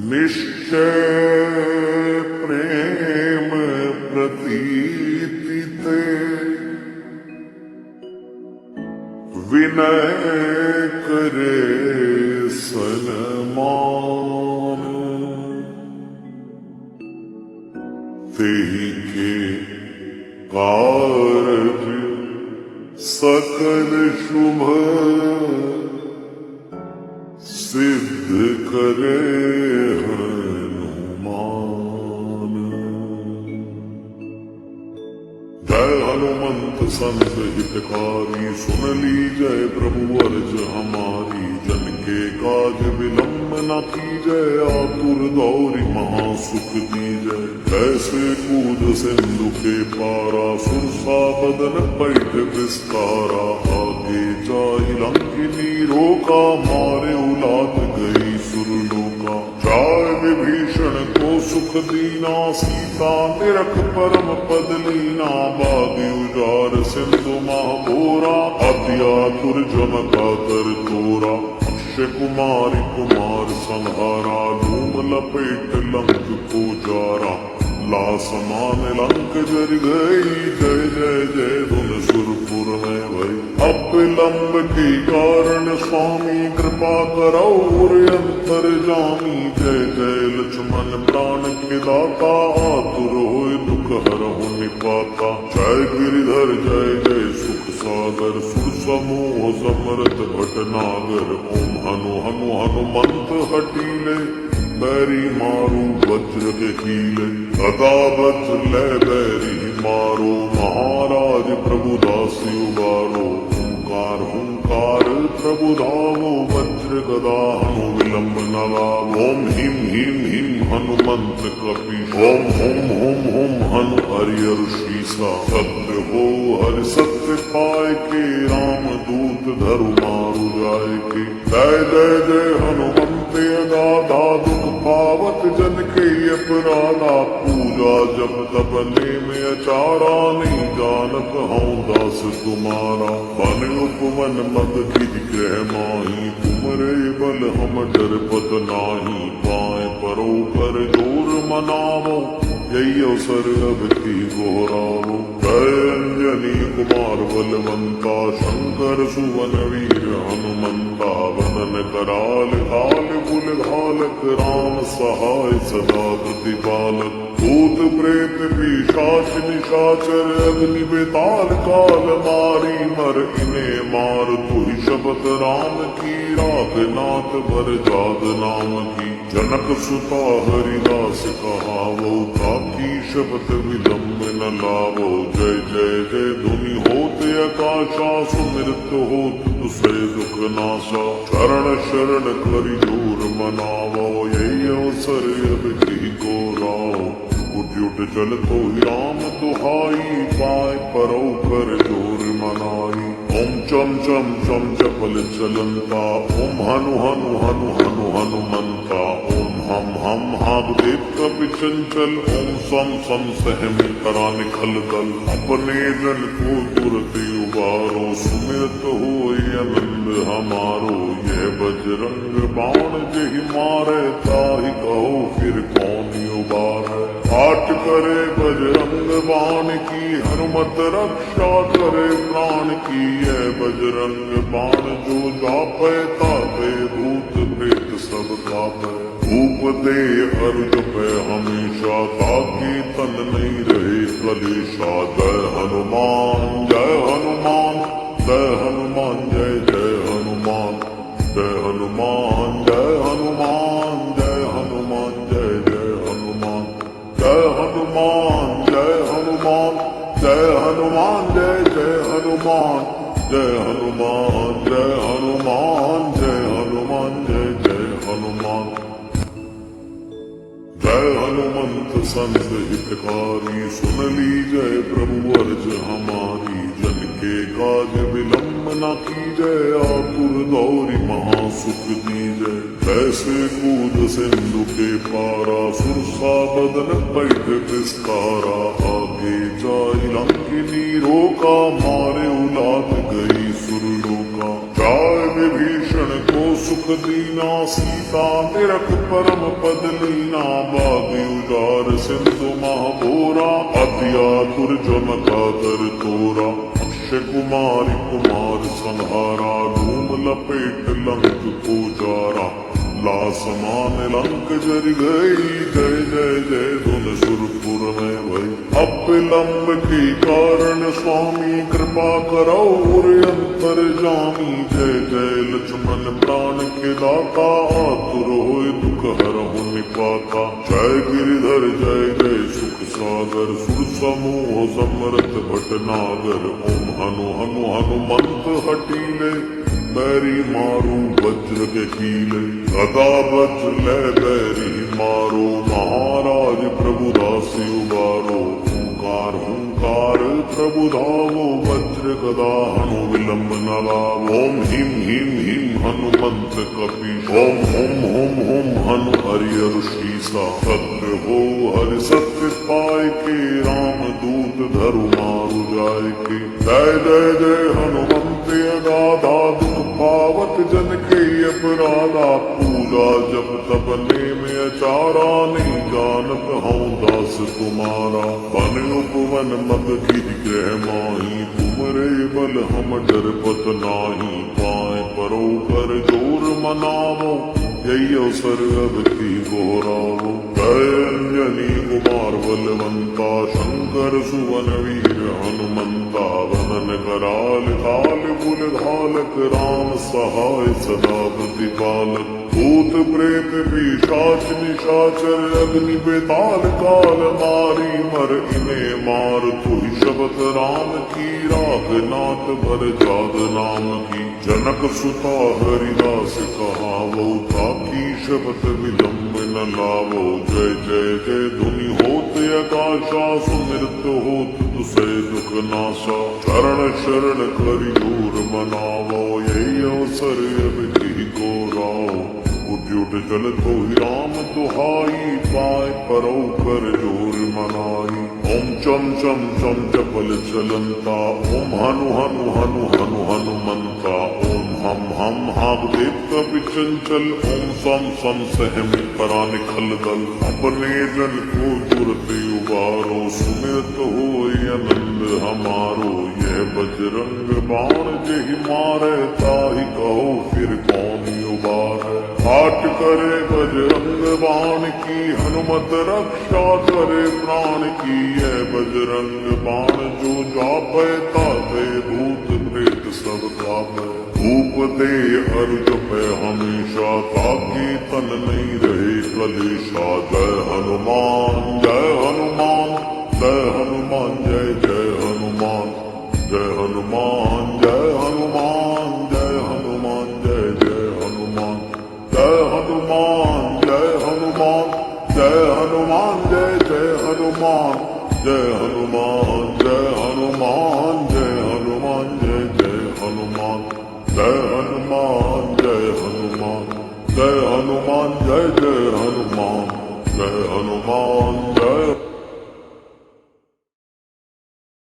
निश्चय प्रेम प्रतीति ते विनय करे सनमान तेहि के कारज सकल शुभ सिद्ध करे हनुमान। जय हनुमंत संत हितकारी सुन लीजय प्रभु अर्ज हमारी। जन के काज विलंब न कीजय आतुर दौरि महासुख दीजय। कैसे कूद सिंधु के पारा सुरसा बदन पैठ विस्तारा। आगे जाहि लंकिनी रोका मारे उलाद गई सुरलोका। जाय विभीषण को सुख दीना सीता निरख परम पद लीना। बागी उजार सिंधु महाबोरा अति आतुर जम कातर तोरा। अक्षय कुमारी कुमार संहारा धूम लपेट लंक को जारा। ला समान लंक जर गई जय जय जय धुन सुरपुर में भई। अविलंब के कारण स्वामी कृपा करो अंतर जामी। जय जय लक्ष्मण प्राण के दाता आतुर होय दुख हरहु निपाता। जय गिरिधर जय जय सुख सागर सुर समूह समरथ भटनागर। ओम हनु हनु हनुमंत हटीले बैरी मारू वज्र के कीले। सदा वज्र ले बैरी मारो महाराज प्रभु दासी उबारो। हुंकार हुंकार प्रभु धावो वज्र गदा हनु विलंब न लावो। ओम हिम हिम हिम हनुमंत कपीश। ओम हुम हुम हुम हनु हरिहर शीसा। सत्य हो हरि सत्य पाए के राम दूत धरु मारु जाय के। जय जय जय हनुमंत अगाधा दुख पावत जन के अपराधा। पूजा जब तब में अचारा नहीं जानत हूँ दास तुम्हारा। मन उपवन मद गिज ग्रह माही तुमरे बल हम डरपत नाही। पाए परो कर जोर मनावो यही अवसर अब की गोहरावो। जय अंजनी कुमार बलवंता शंकर सुवन वीर हनुमंता। वदन कराल काल कुल घालक राम सहाय सदा प्रतिपालक। भूत प्रेत पिशाच निशाचर अग्नि बेताल काल मारी। मर इने मार तुहि शपथ राम की। राख नाथ भर जाग नाम की। जनक सुता हरिदास कहावो ताकी शपथ विलंब न लावो। जय जय जय धुनि होत आकाशा सुमिरत होत तुसै दुख नासा। शरण शरण करि जोर मनावो यही अवसर अब की को राव। उठ उठ चल तो राम दुहाई पाए परो कर जोर मनाई। ओम चम चम चम चपल चलंता। ओम हनु हनु हनु हनु हनुमंता। ओम हम हम देव कपि चंचल। ओम सम सम सहमी करा निखल दल। अपने जन को तुरत उबारो सुमिरत होय आनंद हमारो। यह बजरंग बाण जेहि मारे ताहि कहो फिर कौन उबारे। आट करे बजरंग बाण की हनुमत रक्षा करे प्राण की। यह बजरंग बाण जो जापै तापै भूत प्रेत सब कापै। धूप दे अर्घ पे हमेशा ताकि तन नहीं रहे कलेशा। जय हनुमान जय हनुमान जय हनुमान जय जय हनुमान। जय हनुमान जय हनुमान जय हनुमान जय जय हनुमान। जय हनुमान जय हनुमान जय हनुमान जय जय हनुमान। जय हनुमान जय हनुमान जय हनुमान जय जय हनुमान। जय हनुमंत संत हितकारी सुन लीजय प्रभु अर्ज हमारी। जन के काज विलंब न कीजय आतुर दौरि महासुख दीजय। कैसे कूद सिंधु के पारा सुरसा बदन पैठ विस्तारा। आगे जाहि लंकिनी रोका मारे उलाद गई सुरलोका। जाय विभीषण को सुख दीना, सीता निरख परम पद लीना, बागी उजार सिंधु महाभोरा, अति आतुर जम कातर तोरा, अक्षय कुमारी कुमार संहारा, धूम लपेट लंक को जारा, ला समान लंक जर गई, जय जय जय धुन सुरपुर में भई। अविलंब के कारण स्वामी कृपा करो अंतर जामी, जय जय लक्ष्मण प्राण के दाता, आतुर होए दुख हरहु निपाता, जय गिरिधर जय जय सुख सागर, सुर समूह समरथ भटनागर, ओम हनु हनु हनुमंत हटीले, बैरी मारू वज्र के कीले, गदा वज्र ले बैरी मारो, महाराज प्रभु दासी उबारो, हुंकार हुंकार प्रभु धावो, वज्र गदा हनु विलंब न लावो, ओम हिम हिम हिम हनुमंत कपीश, ओम हुम हुम हुम हनु हरि ऋषिसा, सत्य हो हरि सत्य पाय के, राम दूत धरु मारु जाय के, जय जय जय हनुमंत अगाधा, दुख पावत जन के अपराधा, पूजा जब तब नेम अचारा, नहीं जानत हूँ दास तुम्हारा, बन उपवन मद की ग्रह माही, तुमरे बल हम डरपत नाही, पाए परो कर जोर मनावो, यही अवसर अब की गोरावो, जय अंजनी कुमार बलवंता, शंकर सुवन वीर हनुमंता, वनन कराल काल कुल घालक, राम सहाय सदा प्रतिपालक, भूत प्रेत पिशाच निशाचर, अग्नि बेताल काल मारी, मर इन्हें मार तुहि शबत राम की, राख नाथ भर जाद नाम की, जनक सुता हरिदास कहावो, ताकी शबत विलंब न लावो, जय जय जय धुनि होत आकाशा, सुमिरत होत तुसे दुख नाशा, शरण शरण करि जोर मनावो, यही अवसर अब की को राव, उठ उठ चल तो ही राम तुहाई, पाए परो कर जोर मनाई, ओम चम चम चम चपल चलंता, ओम हनु हनु हनु हनु हनुमंता, ओम हम हाग देवता चंचल, ओम सम सम सहम परा निखल दल, अपने जन को तुरते उबारो, सुमिरत हो आनंद हमारो, यह बजरंग बाण जेहि मारे, ताहि कहो फिर कौन उबारे, हाट करे बजरंग बाण की, हनुमत रक्षा करे प्राण की, यह बजरंग बाण जो जापे, तापे भूत प्रेत सब कापे, धूप दे अर्घ पे हमेशा, ताकि तन नहीं रहे कलेशा, जय हनुमान जय हनुमान, जय हनुमान जय जय हनुमान, जय हनुमान जय हनुमान, जय हनुमान जय जय हनुमान, जय हनुमान जय हनुमान, जय हनुमान जय जय हनुमान, जय हनुमान जय हनुमान, जय हनुमान जय जय हनुमान, जय हनुमान जय हनुमान, जय हनुमान जय जय हनुमान, जय हनुमान जय